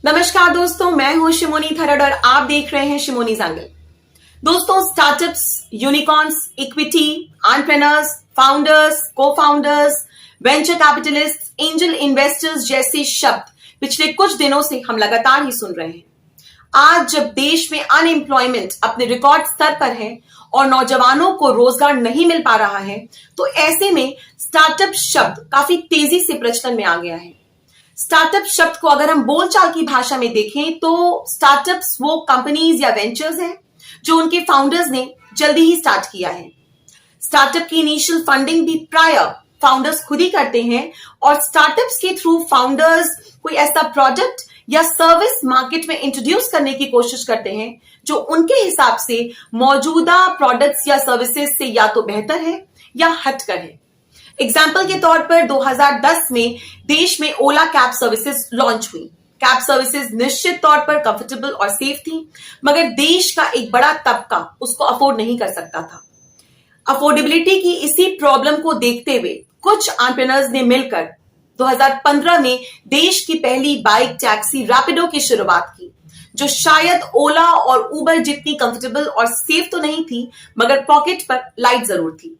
नमस्कार दोस्तों, मैं हूं शिमोनी थरड और आप देख रहे हैं शिमोनीज एंगल। दोस्तों, startups, unicorns, equity, entrepreneurs, founders, co founders, venture capitalist, angel investors जैसे शब्द पिछले कुछ दिनों से हम लगातार ही सुन रहे हैं। आज जब देश में अनएम्प्लॉयमेंट अपने रिकॉर्ड स्तर पर है और नौजवानों को रोजगार नहीं मिल पा रहा है, तो ऐसे में स्टार्टअप शब्द काफी तेजी से प्रचलन में आ गया है। स्टार्टअप शब्द को अगर हम बोलचाल की भाषा में देखें तो स्टार्टअप्स वो कंपनीज या वेंचर्स हैं जो उनके फाउंडर्स ने जल्दी ही स्टार्ट किया है। स्टार्टअप की इनिशियल फंडिंग भी प्राय फाउंडर्स खुद ही करते हैं और स्टार्टअप्स के थ्रू फाउंडर्स कोई ऐसा प्रोडक्ट या सर्विस मार्केट में इंट्रोड्यूस करने की कोशिश करते हैं जो उनके हिसाब से मौजूदा प्रोडक्ट्स या सर्विसेज से या तो बेहतर है या हटकर है। एग्जाम्पल के तौर पर 2010 में देश में ओला कैब सर्विसेज लॉन्च हुई। कैब सर्विसेज निश्चित तौर पर कंफर्टेबल और सेफ थी, मगर देश का एक बड़ा तबका उसको अफोर्ड नहीं कर सकता था। अफोर्डेबिलिटी की इसी प्रॉब्लम को देखते हुए कुछ एंटरप्रेन्योर्स ने मिलकर 2015 में देश की पहली बाइक टैक्सी रैपिडो की शुरुआत की, जो शायद ओला और उबर जितनी कंफर्टेबल और सेफ तो नहीं थी, मगर पॉकेट पर लाइट जरूर थी।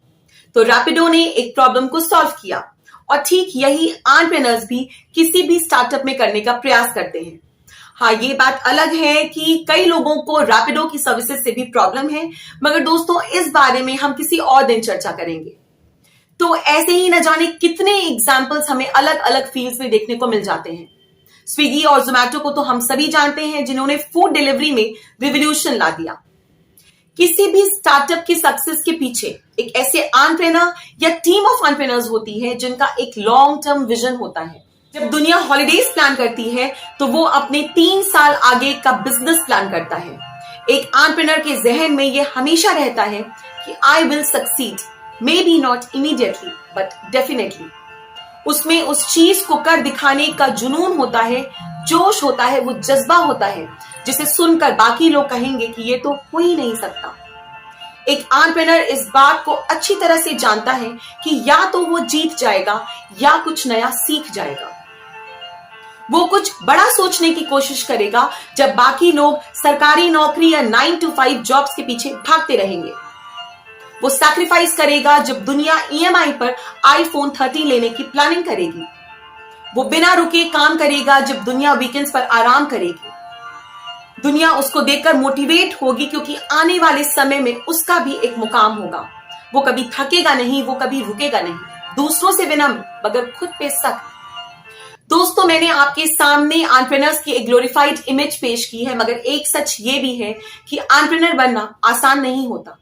तो रैपिडो ने एक प्रॉब्लम को सॉल्व किया और ठीक यही एंटरप्रेन्योर्स भी किसी भी स्टार्टअप में करने का प्रयास करते हैं। हाँ, ये बात अलग है कि कई लोगों को रैपिडो की सर्विसेज से भी प्रॉब्लम है, मगर दोस्तों इस बारे में हम किसी और दिन चर्चा करेंगे। तो ऐसे ही न जाने कितने एग्जाम्पल्स हमें अलग अलग फील्ड्स में देखने को मिल जाते हैं। स्विगी और जोमैटो को तो हम सभी जानते हैं, जिन्होंने फूड डिलीवरी में रिवॉल्यूशन ला दिया। किसी भी स्टार्टअप की सक्सेस के पीछे एक ऐसे एंटरप्रेन्योर या टीम ऑफ एंटरप्रेन्योर्स होती है जिनका एक लॉन्ग टर्म विजन होता है। जब दुनिया हॉलिडेज प्लान करती है तो वो अपने 3 साल आगे का बिजनेस प्लान करता है। एक एंटरप्रेन्योर के जहन में ये हमेशा रहता है कि I will succeed, may be not immediately but definitely. उसमें उस चीज को कर दिखाने का जुनून होता है, जोश होता है, वो जज्बा होता है जिसे सुनकर बाकी लोग कहेंगे कि ये तो हो ही नहीं सकता। एक एंटरप्रेन्योर इस बात को अच्छी तरह से जानता है कि या तो वो जीत जाएगा या कुछ नया सीख जाएगा। वो कुछ बड़ा सोचने की कोशिश करेगा जब बाकी लोग सरकारी नौकरी या 9 to 5 जॉब्स के पीछे भागते रहेंगे। वो सैक्रिफाइस करेगा जब दुनिया ईएमआई पर आईफोन 13 लेने की प्लानिंग करेगी। वो बिना रुके काम करेगा जब दुनिया वीकेंड्स पर आराम करेगी। दुनिया उसको देखकर मोटिवेट होगी क्योंकि आने वाले समय में उसका भी एक मुकाम होगा। वो कभी थकेगा नहीं, वो कभी रुकेगा नहीं। दूसरों से विनम्र मगर खुद पे सख्त। दोस्तों, मैंने आपके सामने एंटरप्रेन्योर्स की एक ग्लोरीफाइड इमेज पेश की है, मगर एक सच ये भी है कि एंटरप्रेन्योर बनना आसान नहीं होता।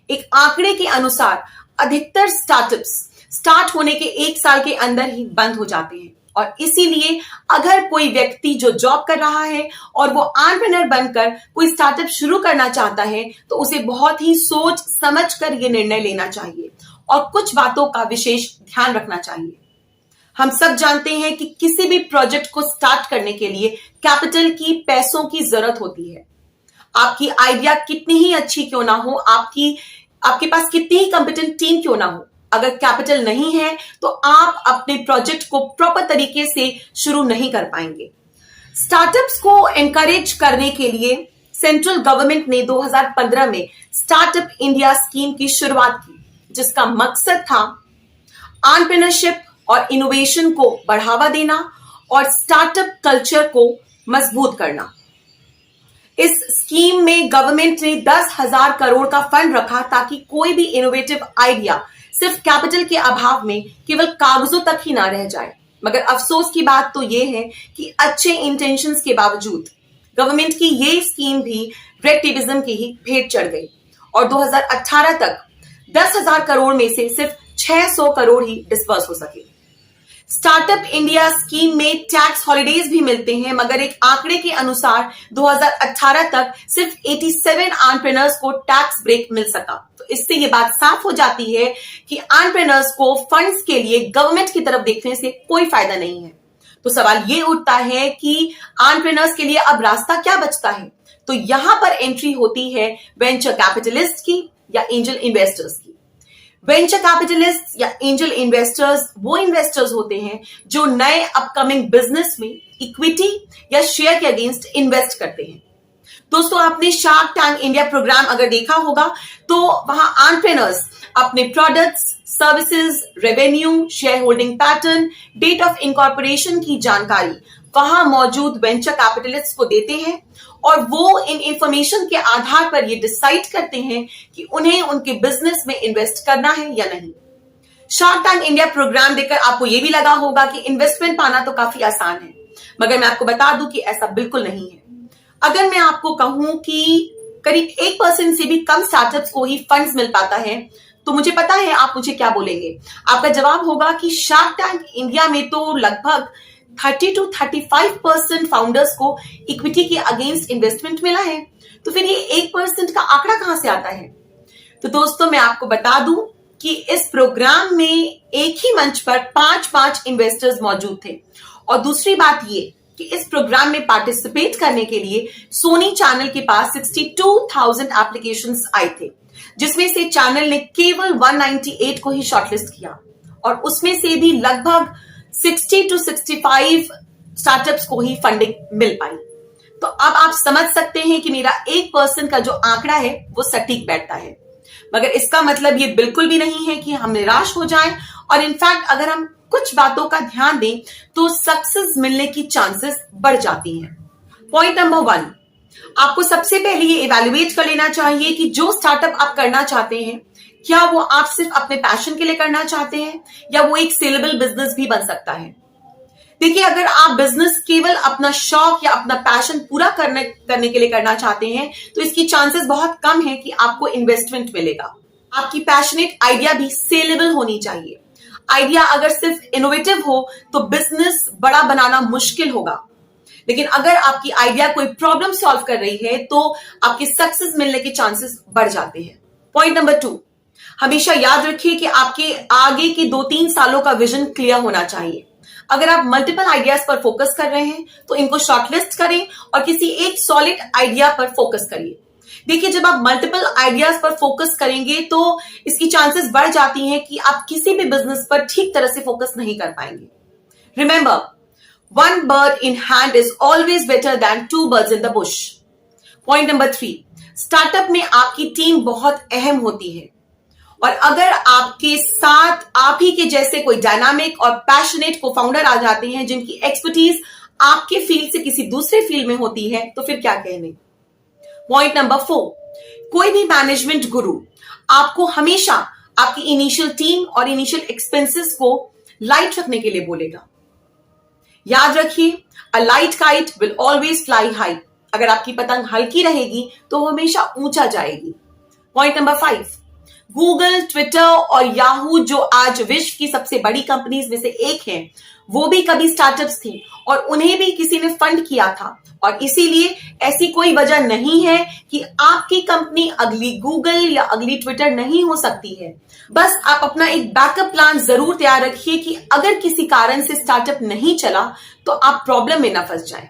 एक आंकड़े के अनुसार अधिकतर स्टार्टअप्स स्टार्ट होने के 1 साल के अंदर ही बंद हो जाते हैं और इसीलिए अगर कोई व्यक्ति जो जॉब कर रहा है और वो एंटरप्रेन्योर बनकर कोई स्टार्टअप शुरू करना चाहता है तो उसे बहुत ही सोच समझ कर ये निर्णय लेना चाहिए और कुछ बातों का विशेष ध्यान रखना चाहिए। हम सब जानते हैं कि किसी भी प्रोजेक्ट को स्टार्ट करने के लिए कैपिटल की, पैसों की जरूरत होती है। आपकी आइडिया कितनी ही अच्छी क्यों ना हो, आपके पास कितनी ही कॉम्पिटेंट टीम क्यों ना हो, अगर कैपिटल नहीं है तो आप अपने प्रोजेक्ट को प्रॉपर तरीके से शुरू नहीं कर पाएंगे। स्टार्टअप्स को एनकरेज करने के लिए सेंट्रल गवर्नमेंट ने 2015 में स्टार्टअप इंडिया स्कीम की शुरुआत की, जिसका मकसद था एंटरप्रेन्योरशिप और इनोवेशन को बढ़ावा देना और स्टार्टअप कल्चर को मजबूत करना। इस स्कीम में गवर्नमेंट ने 10,000 करोड़ का फंड रखा ताकि कोई भी इनोवेटिव आइडिया सिर्फ कैपिटल के अभाव में केवल कागजों तक ही ना रह जाए। मगर अफसोस की बात तो यह है कि अच्छे इंटेंशंस के बावजूद गवर्नमेंट की ये स्कीम भी रेड टेपिज्म की ही भेंट चढ़ गई और 2018 तक 10,000 करोड़ में से सिर्फ 600 करोड़ ही डिस्बर्स हो सके। स्टार्टअप इंडिया स्कीम में टैक्स हॉलिडेज भी मिलते हैं, मगर एक आंकड़े के अनुसार 2018 तक सिर्फ 87 एंटरप्रेन्योर्स को टैक्स ब्रेक मिल सका। तो इससे ये बात साफ हो जाती है कि एंटरप्रेन्योर्स को फंड्स के लिए गवर्नमेंट की तरफ देखने से कोई फायदा नहीं है। तो सवाल ये उठता है कि एंटरप्रेन्योर्स के लिए अब रास्ता क्या बचता है? तो यहां पर एंट्री होती है वेंचर कैपिटलिस्ट की या एंजल इन्वेस्टर्स की। वेंचर कैपिटलिस्ट या एंजल इन्वेस्टर्स वो इन्वेस्टर्स होते हैं जो नए अपकमिंग बिजनेस में इक्विटी या शेयर के अगेंस्ट इन्वेस्ट करते हैं। दोस्तों, आपने शार्क टैंक इंडिया प्रोग्राम अगर देखा होगा तो वहां एंटरप्रेन्योर्स अपने products, services, revenue, share holding pattern, date of incorporation की जानकारी वहां मौजूद वेंचर कैपिटलिस्ट को देते हैं और वो इन इंफॉर्मेशन के आधार पर ये डिसाइड करते हैं कि उन्हें उनके बिजनेस में इन्वेस्ट करना है या नहीं। शार्क टैंक इंडिया प्रोग्राम देखकर आपको ये भी लगा होगा कि इन्वेस्टमेंट पाना तो काफी आसान है, मगर मैं आपको बता दूं कि ऐसा बिल्कुल नहीं है। अगर मैं आपको कहूं कि करीब 1% से भी कम स्टार्टअप्स को ही फंड्स मिल पाता है, तो मुझे पता है आप मुझे क्या बोलेंगे। आपका जवाब होगा कि शार्क टैंक इंडिया में तो लगभग 30 to 35% फाउंडर्स को इक्विटी के अगेंस्ट इन्वेस्टमेंट मिला है, तो फिर ये 1% का आंकड़ा कहां से आता है? तो दोस्तों, मैं आपको बता दूं कि इस प्रोग्राम में एक ही मंच पर 5 इन्वेस्टर्स मौजूद थे। और दूसरी बात ये कि इस प्रोग्राम में पार्टिसिपेट करने के लिए सोनी चैनल के पास 62,000 एप्लीकेशंस आए थे, जिसमें से चैनल ने केवल 198 को ही शॉर्टलिस्ट किया और उसमें से भी लगभग 60 to 65 स्टार्टअप्स को ही फंडिंग मिल पाई। तो अब आप समझ सकते हैं कि मेरा 1% का जो आंकड़ा है वो सटीक बैठता है, मगर इसका मतलब ये बिल्कुल भी नहीं है कि हम निराश हो जाएं। और इनफैक्ट अगर हम कुछ बातों का ध्यान दें तो सक्सेस मिलने की चांसेस बढ़ जाती हैं। पॉइंट नंबर 1, आपको सबसे पहले ये इवैल्यूएट कर लेना चाहिए कि जो स्टार्टअप आप करना चाहते हैं, क्या वो आप सिर्फ अपने पैशन के लिए करना चाहते हैं या वो एक सेलेबल बिजनेस भी बन सकता है। देखिए, अगर आप बिजनेस केवल अपना शौक या अपना पैशन पूरा करने के लिए करना चाहते हैं, तो इसकी चांसेस बहुत कम है कि आपको इन्वेस्टमेंट मिलेगा। आपकी पैशनेट आइडिया भी सेलेबल होनी चाहिए। आइडिया अगर सिर्फ इनोवेटिव हो तो बिजनेस बड़ा बनाना मुश्किल होगा, लेकिन अगर आपकी आइडिया कोई प्रॉब्लम सॉल्व कर रही है तो आपके सक्सेस मिलने के चांसेस बढ़ जाते हैं। पॉइंट नंबर 2, हमेशा याद रखिए कि आपके आगे के 2-3 सालों का विजन क्लियर होना चाहिए। अगर आप मल्टीपल आइडियाज पर फोकस कर रहे हैं तो इनको शॉर्टलिस्ट करें और किसी एक सॉलिड आइडिया पर फोकस करिए। देखिए, जब आप मल्टीपल आइडियाज पर फोकस करेंगे तो इसकी चांसेस बढ़ जाती हैं कि आप किसी भी बिजनेस पर ठीक तरह से फोकस नहीं कर पाएंगे। Remember, 1 bird in hand is always better than 2 birds in the bush. Point number 3, startup में आपकी टीम बहुत अहम होती है और अगर आपके साथ आप ही के जैसे कोई डायनामिक और पैशनेट को फाउंडर आ जाते हैं जिनकी एक्सपर्टीज आपके फील्ड से किसी दूसरे फील्ड में होती है, तो फिर क्या कहने। पॉइंट नंबर 4, कोई भी मैनेजमेंट गुरु आपको हमेशा आपकी इनिशियल टीम और इनिशियल एक्सपेंसेस को लाइट रखने के लिए बोलेगा। याद रखिए, a light kite will always fly high. अगर आपकी पतंग हल्की रहेगी तो वो हमेशा ऊंचा जाएगी। पॉइंट नंबर 5, गूगल, ट्विटर और याहू जो आज विश्व की सबसे बड़ी कंपनीज में से एक हैं, वो भी कभी स्टार्टअप्स थी और उन्हें भी किसी ने फंड किया था और इसीलिए ऐसी कोई वजह नहीं है कि आपकी कंपनी अगली गूगल या अगली ट्विटर नहीं हो सकती है। बस आप अपना एक बैकअप प्लान जरूर तैयार रखिए कि अगर किसी कारण से स्टार्टअप नहीं चला तो आप प्रॉब्लम में ना फंस जाएं।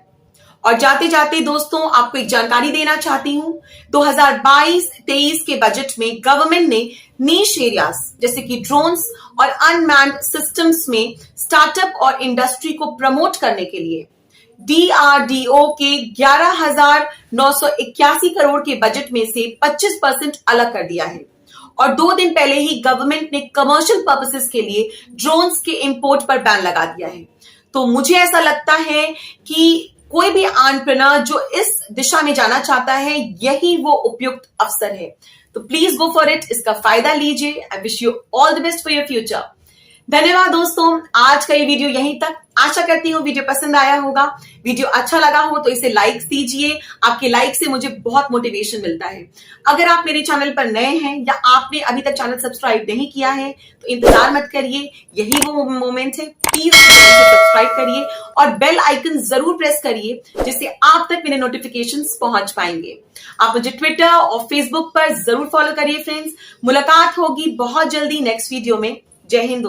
और जाते जाते दोस्तों, आपको एक जानकारी देना चाहती हूं। 2022-23 के बजट में गवर्नमेंट ने नीश एरियाज जैसे कि ड्रोन्स और अनमैन्ड सिस्टम्स में स्टार्टअप और इंडस्ट्री को प्रमोट करने के लिए DRDO के 11,981 करोड़ के बजट में से 25% अलग कर दिया है। और 2 दिन पहले ही गवर्नमेंट ने कमर्शियल पर्पसेस के लिए ड्रोन्स के इंपोर्ट पर बैन लगा दिया है। तो मुझे ऐसा लगता है कि कोई भी एंटरप्रेन्योर जो इस दिशा में जाना चाहता है, यही वो उपयुक्त अवसर है। तो प्लीज गो फॉर इट, इसका फायदा लीजिए। I wish you all the best for your future. धन्यवाद दोस्तों, आज का ये वीडियो यहीं तक। आशा करती हूँ वीडियो पसंद आया होगा। वीडियो अच्छा लगा हो तो इसे लाइक दीजिए। आपके लाइक से मुझे बहुत मोटिवेशन मिलता है। अगर आप मेरे चैनल पर नए हैं या आपने अभी तक चैनल सब्सक्राइब नहीं किया है तो इंतजार मत करिए, यही वो मोमेंट है। प्लीज सब्सक्राइब करिए और बेल आइकन जरूर प्रेस करिए जिससे आप तक मेरे नोटिफिकेशंस पहुंच पाएंगे। आप मुझे ट्विटर और फेसबुक पर जरूर फॉलो करिए फ्रेंड्स। मुलाकात होगी बहुत जल्दी नेक्स्ट वीडियो में। जय हिंद।